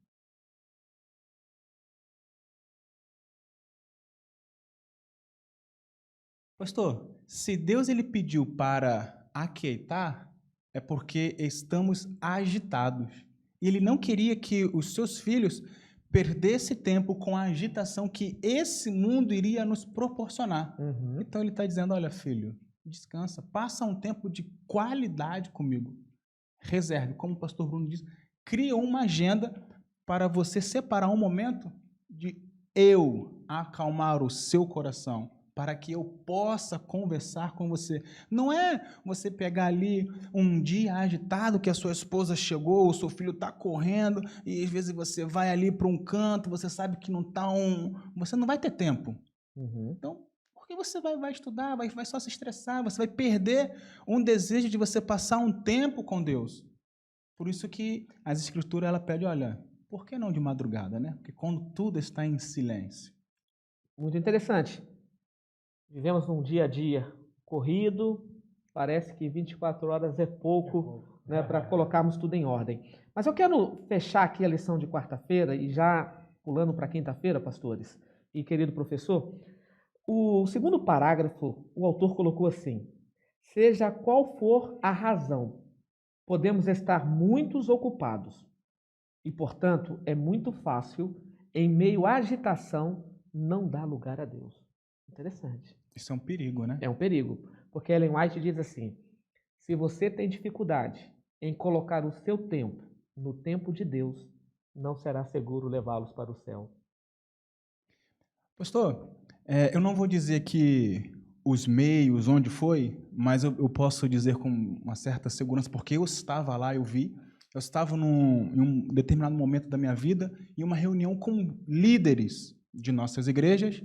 Pastor, se Deus ele pediu para aquietar, é porque estamos agitados. E ele não queria que os seus filhos perdessem tempo com a agitação que esse mundo iria nos proporcionar. Uhum. Então ele está dizendo, olha filho, descansa, passa um tempo de qualidade comigo. Reserve, como o pastor Bruno disse, cria uma agenda para você separar um momento de eu acalmar o seu coração, para que eu possa conversar com você. Não é você pegar ali um dia agitado que a sua esposa chegou, o seu filho está correndo, e às vezes você vai ali para um canto, você sabe que não está você não vai ter tempo. Uhum. Então, porque você vai estudar, vai só se estressar, você vai perder um desejo de você passar um tempo com Deus. Por isso que as Escrituras ela pede, olha, por que não de madrugada, né? Porque quando tudo está em silêncio. Muito interessante. Vivemos num dia a dia corrido, parece que 24 horas é pouco, né, para colocarmos tudo em ordem. Mas eu quero fechar aqui a lição de quarta-feira e já pulando para quinta-feira, pastores e querido professor. O segundo parágrafo, o autor colocou assim: seja qual for a razão, podemos estar muitos ocupados e, portanto, é muito fácil, em meio à agitação, não dar lugar a Deus. Interessante. Isso é um perigo, né? É um perigo, porque Ellen White diz assim: se você tem dificuldade em colocar o seu tempo no tempo de Deus, não será seguro levá-los para o céu. Pastor, eu não vou dizer que os meios, onde foi, mas eu posso dizer com uma certa segurança, porque eu estava lá, eu vi. Eu estava em um determinado momento da minha vida, em uma reunião com líderes de nossas igrejas,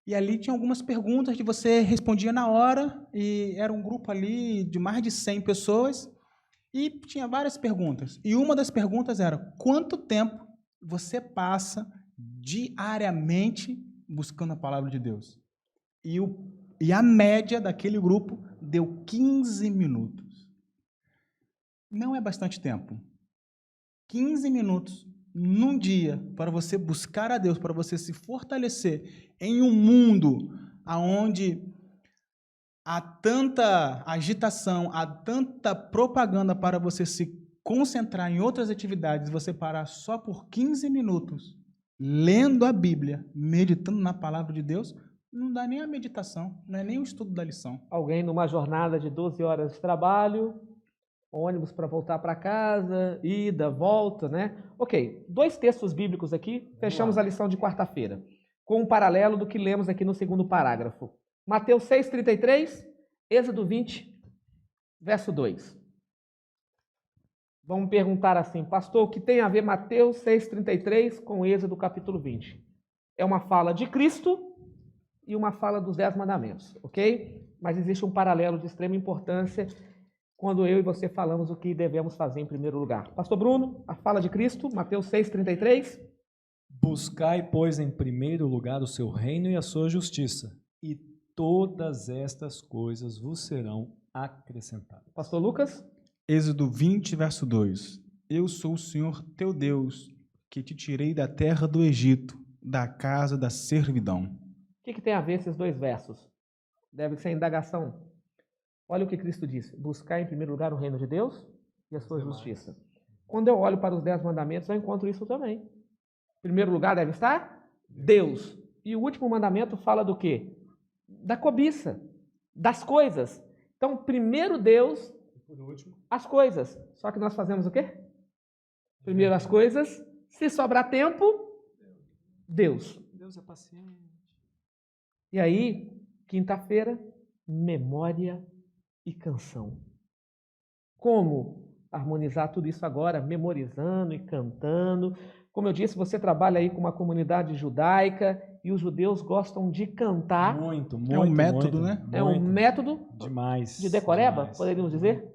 e ali tinha algumas perguntas que você respondia na hora, e era um grupo ali de mais de 100 pessoas, e tinha várias perguntas. E uma das perguntas era: quanto tempo você passa diariamente buscando a palavra de Deus? E a média daquele grupo deu 15 minutos. Não é bastante tempo. 15 minutos num dia para você buscar a Deus, para você se fortalecer em um mundo onde há tanta agitação, há tanta propaganda para você se concentrar em outras atividades, você parar só por 15 minutos lendo a Bíblia, meditando na palavra de Deus, não dá nem a meditação, não é nem o estudo da lição. Alguém numa jornada de 12 horas de trabalho, ônibus para voltar para casa, ida, volta, né? Ok, 2 textos bíblicos aqui, fechamos a lição de quarta-feira, com um paralelo do que lemos aqui no segundo parágrafo. Mateus 6,33, Êxodo 20, verso 2. Vamos perguntar assim: pastor, o que tem a ver Mateus 6,33 com Êxodo capítulo 20? É uma fala de Cristo e uma fala dos 10 mandamentos, ok? Mas existe um paralelo de extrema importância quando eu e você falamos o que devemos fazer em primeiro lugar. Pastor Bruno, a fala de Cristo, Mateus 6,33. Buscai, pois, em primeiro lugar o seu reino e a sua justiça, e todas estas coisas vos serão acrescentadas. Pastor Lucas. Êxodo 20, verso 2. Eu sou o Senhor teu Deus, que te tirei da terra do Egito, da casa da servidão. O que tem a ver esses 2 versos? Deve ser indagação. Olha o que Cristo disse: buscar em primeiro lugar o reino de Deus e a sua justiça. Quando eu olho para os 10 mandamentos, eu encontro isso também. Em primeiro lugar deve estar Deus. E o último mandamento fala do quê? Da cobiça, das coisas. Então, primeiro Deus, as coisas. Só que nós fazemos o quê? Primeiro as coisas, se sobrar tempo, Deus. Deus é paciente. E aí, quinta-feira, memória e canção. Como harmonizar tudo isso agora, memorizando e cantando. Como eu disse, você trabalha aí com uma comunidade judaica e os judeus gostam de cantar. Muito, muito. É um método, muito, né? É um muito. método Demais. de decoreba, demais. poderíamos dizer?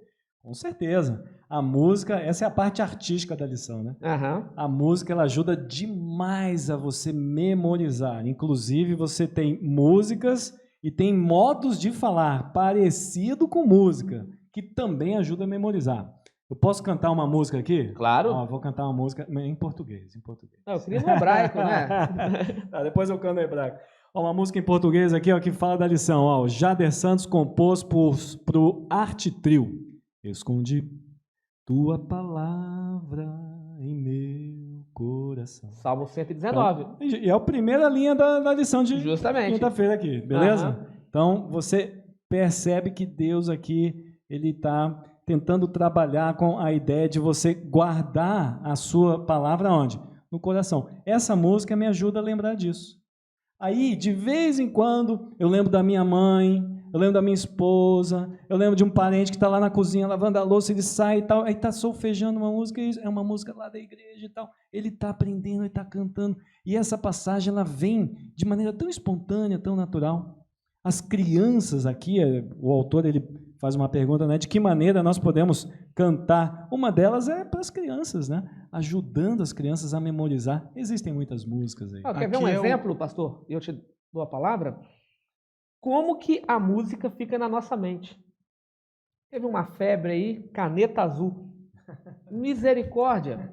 Com certeza. A música, essa é a parte artística da lição, né? Aham. A música, ela ajuda demais a você memorizar. Inclusive, você tem músicas e tem modos de falar parecido com música, que também ajuda a memorizar. Eu posso cantar uma música aqui? Claro. Ó, vou cantar uma música em português, Não, eu queria no hebraico, né? Tá, depois eu canto em hebraico. Ó, uma música em português aqui, ó, que fala da lição. Ó, o Jader Santos compôs pro Arte Trio. Escondi tua palavra em meu coração. Salmo 119. E é a primeira linha da lição de Justamente. quinta-feira aqui, beleza? Aham. Então, você percebe que Deus aqui, ele está tentando trabalhar com a ideia de você guardar a sua palavra onde? No coração. Essa música me ajuda a lembrar disso. Aí, de vez em quando, eu lembro da minha mãe, eu lembro da minha esposa, eu lembro de um parente que está lá na cozinha lavando a louça, ele sai e tal, aí está solfejando uma música, é uma música lá da igreja e tal, ele está aprendendo, ele está cantando, e essa passagem ela vem de maneira tão espontânea, tão natural. As crianças aqui, o autor ele faz uma pergunta, né, de que maneira nós podemos cantar. Uma delas é para as crianças, né, ajudando as crianças a memorizar. Existem muitas músicas aí. Quer ver um exemplo, pastor? E eu te dou a palavra. Como que a música fica na nossa mente? Teve uma febre aí, caneta azul. Misericórdia.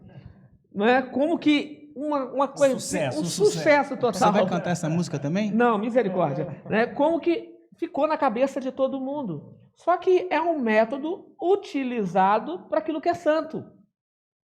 Não é? Como que uma coisa... Sucesso, sucesso total. Você vai cantar essa música também? Não, misericórdia. Né? Como que ficou na cabeça de todo mundo. Só que é um método utilizado para aquilo que é santo.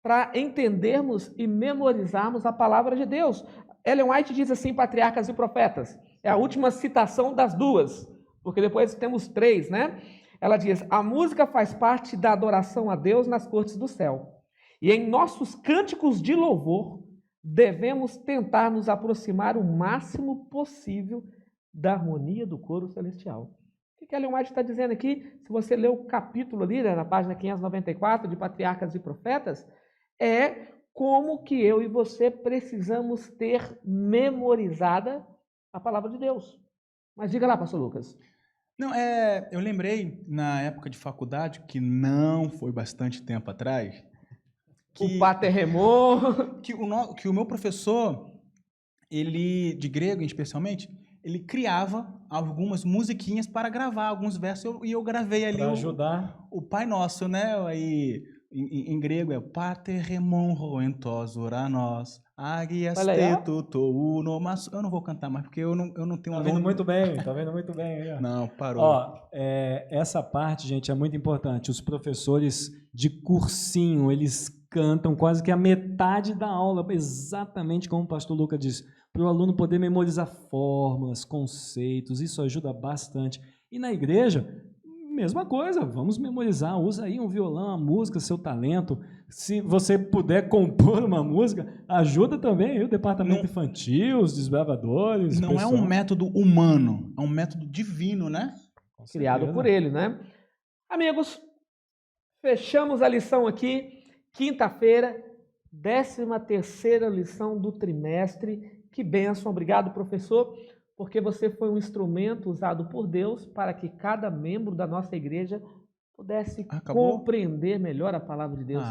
Para entendermos e memorizarmos a palavra de Deus. Ellen White diz assim, Patriarcas e Profetas. É a última citação das duas, porque depois temos 3, né? Ela diz, a música faz parte da adoração a Deus nas cortes do céu. E em nossos cânticos de louvor, devemos tentar nos aproximar o máximo possível da harmonia do coro celestial. O que a Ellen White está dizendo aqui? Se você ler o capítulo ali, né, na página 594 de Patriarcas e Profetas, é como que eu e você precisamos ter memorizada a palavra de Deus. Mas diga lá, pastor Lucas. Não, eu lembrei, na época de faculdade, que não foi bastante tempo atrás, O Pater Remor. que o meu professor, ele, de grego especialmente, ele criava algumas musiquinhas para gravar alguns versos, e eu gravei ali Para ajudar. o Pai Nosso, né? Aí, em grego é Pater Remon Roentos Oranos Agias Teto Tou Nomas. Eu não vou cantar mais, porque eu não tenho Tá um vendo nome. muito bem, tá vendo muito bem. Aí, ó. Não, parou. Ó, essa parte, gente, é muito importante. Os professores de cursinho, eles cantam quase que a metade da aula, exatamente como o pastor Lucas disse, para o aluno poder memorizar fórmulas, conceitos, isso ajuda bastante. E na igreja, mesma coisa, vamos memorizar, usa aí um violão, a música, seu talento. Se você puder compor uma música, ajuda também aí o departamento infantil, os desbravadores. Não é um método humano, é um método divino, né? Criado por ele, né? Amigos, fechamos a lição aqui, quinta-feira, 13ª lição do trimestre. Que bênção, obrigado, professor, porque você foi um instrumento usado por Deus para que cada membro da nossa igreja pudesse compreender melhor a palavra de Deus.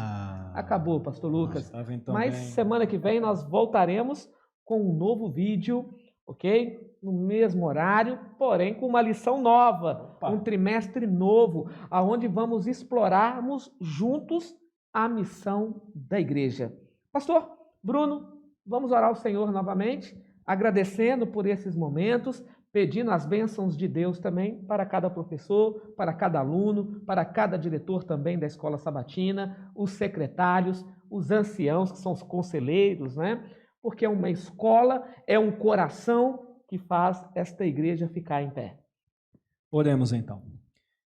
Acabou, pastor Lucas. Mas semana que vem nós voltaremos com um novo vídeo, ok? No mesmo horário, porém com uma lição nova, um trimestre novo, aonde vamos explorarmos juntos a missão da igreja. Pastor Bruno, vamos orar ao Senhor novamente, agradecendo por esses momentos, pedindo as bênçãos de Deus também para cada professor, para cada aluno, para cada diretor também da Escola Sabatina, os secretários, os anciãos, que são os conselheiros, né? Porque é uma escola, é um coração que faz esta igreja ficar em pé. Oremos então.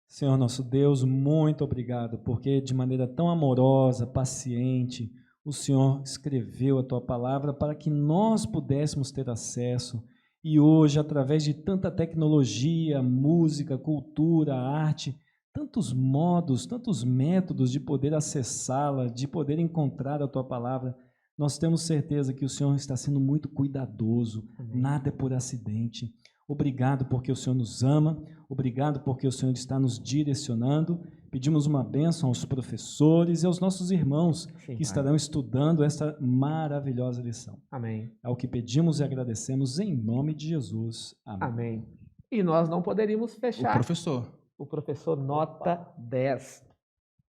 Senhor nosso Deus, muito obrigado, porque de maneira tão amorosa, paciente, o Senhor escreveu a Tua palavra para que nós pudéssemos ter acesso. E hoje, através de tanta tecnologia, música, cultura, arte, tantos modos, tantos métodos de poder acessá-la, de poder encontrar a tua palavra. Nós temos certeza que o Senhor está sendo muito cuidadoso, nada é por acidente. Obrigado porque o Senhor nos ama, obrigado porque o Senhor está nos direcionando. Pedimos uma bênção aos professores e aos nossos irmãos Sim, que estarão estudando esta maravilhosa lição. Amém. É o que pedimos e agradecemos em nome de Jesus. Amém. Amém. E nós não poderíamos O fechar professor. o professor nota 10.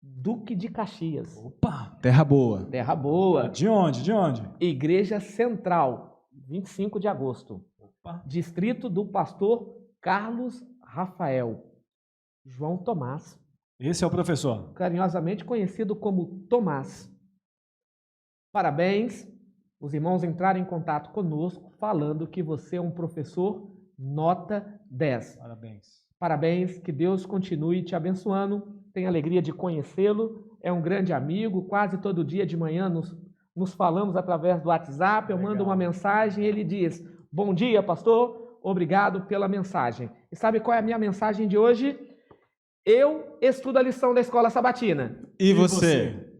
Duque de Caxias. Opa! Terra boa. Terra Boa. De onde? De onde? Igreja Central, 25 de agosto. Opa! Distrito do pastor Carlos Rafael. João Tomás, Esse é o professor. carinhosamente conhecido como Tomás. Parabéns. Os irmãos entraram em contato conosco falando que você é um professor nota 10. Parabéns. Parabéns, que Deus continue te abençoando. Tenho alegria de conhecê-lo. É um grande amigo. Quase todo dia de manhã nos falamos através do WhatsApp. Eu mando uma mensagem e ele diz: bom dia, pastor. Obrigado pela mensagem. E sabe qual é a minha mensagem de hoje? Eu estudo a lição da Escola Sabatina. E você?